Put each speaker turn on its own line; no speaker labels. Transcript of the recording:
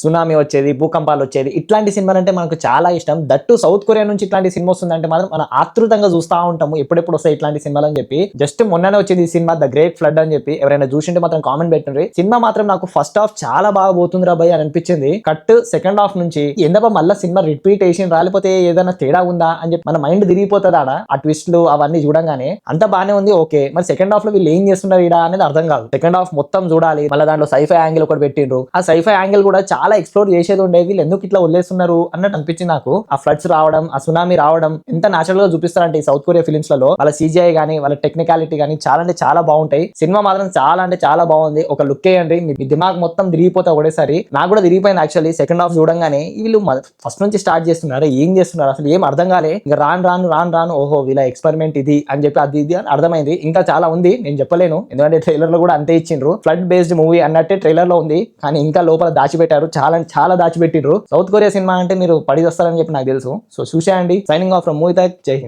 Tsunami వచ్చేది, భూకంపాలు వచ్చేది, ఇట్లాంటి సినిమాలు అంటే మనకు చాలా ఇష్టం. దట్టు సౌత్ కొరియా నుంచి ఇట్లాంటి సినిమా వస్తుందంటే మాత్రం మనం ఆతృతంగా చూస్తూ ఉంటాము ఎప్పుడెప్పుడు వస్తాయి ఇట్లాంటి సినిమాలు అని చెప్పి. జస్ట్ మొన్ననే వచ్చేది ఈ సినిమా ద గ్రేట్ ఫ్లడ్ అని చెప్పి. ఎవరైనా చూసింటే మాత్రం కామెంట్ పెట్టండి. సినిమా మాత్రం నాకు ఫస్ట్ హాఫ్ చాలా బాగా పోతుంది రా భయ్ అని అనిపించింది. కట్ సెకండ్ హాఫ్ నుంచి ఎందుకు మళ్ళీ సినిమా రిపీట్ వేసి రాలిపోతే ఏదైనా తేడా ఉందా అని చెప్పి మన మైండ్ తిరిగిపోతుంది ఆడ. ఆ ట్విస్ట్లు అవన్నీ చూడంగానే అంత బానే ఉంది, ఓకే. మరి సెకండ్ హాఫ్ లో వీళ్ళు ఏం చేస్తున్నారు ఈడ అనేది అర్థం కాదు. సెకండ్ హాఫ్ మొత్తం చూడాలి. మళ్ళీ దాంట్లో సైఫై యాంగిల్ ఒకటి పెట్టిండ్రు. ఆ సైఫై యాంగిల్ కూడా చాలా ఎక్స్ప్లోర్ చేసేది ఉండే. వీళ్ళు ఎందుకు ఇట్లా వదిలేస్తున్నారు అన్నట్టు అనిపించింది నాకు. ఆ ఫ్లడ్స్ రావడం, ఆ సునామీ రావడం ఎంత నేచురల్ గా చూపిస్తారంటే ఈ సౌత్ కొరియా ఫిలిమ్స్ లలో వాళ్ళ CGI గానీ వాళ్ళ టెక్నికాలిటీ గానీ చాలా అంటే చాలా బాగుంటాయి. సినిమా మాత్రం చాలా అంటే చాలా బాగుంది. ఒక లుక్ వేయండి, మీ దిమాగ్ మొత్తం తిరిగిపోతే ఒకటేసారి. నాకు కూడా తిరిగిపోయింది యాక్చువల్లీ సెకండ్ హాఫ్ చూడంగానే. వీళ్ళు ఫస్ట్ నుంచి స్టార్ట్ చేస్తున్నారు, ఏం చేస్తున్నారు అసలు ఏం అర్థం కాలే. ఇంకా రాను ఓహో వీళ్ళ ఎక్స్పెరిమెంట్ ఇది అని చెప్పి అది ఇది అని అర్థమైంది. ఇంకా చాలా ఉంది, నేను చెప్పలేను, ఎందుకంటే ట్రైలర్ లో కూడా అంతే ఇచ్చిండ్రు. ఫ్లడ్ బేస్డ్ మూవీ అన్నట్టే ట్రైలర్ లో ఉంది, కానీ ఇంకా లోపల దాచిపెట్టారు, చాలా దాచిపెట్టిండ్రు. సౌత్ కొరియా సినిమా అంటే మీరు పడి వస్తారని చెప్పి నాకు తెలుసు. సో చూసేయండి. Signing off from movie. జై హింద్.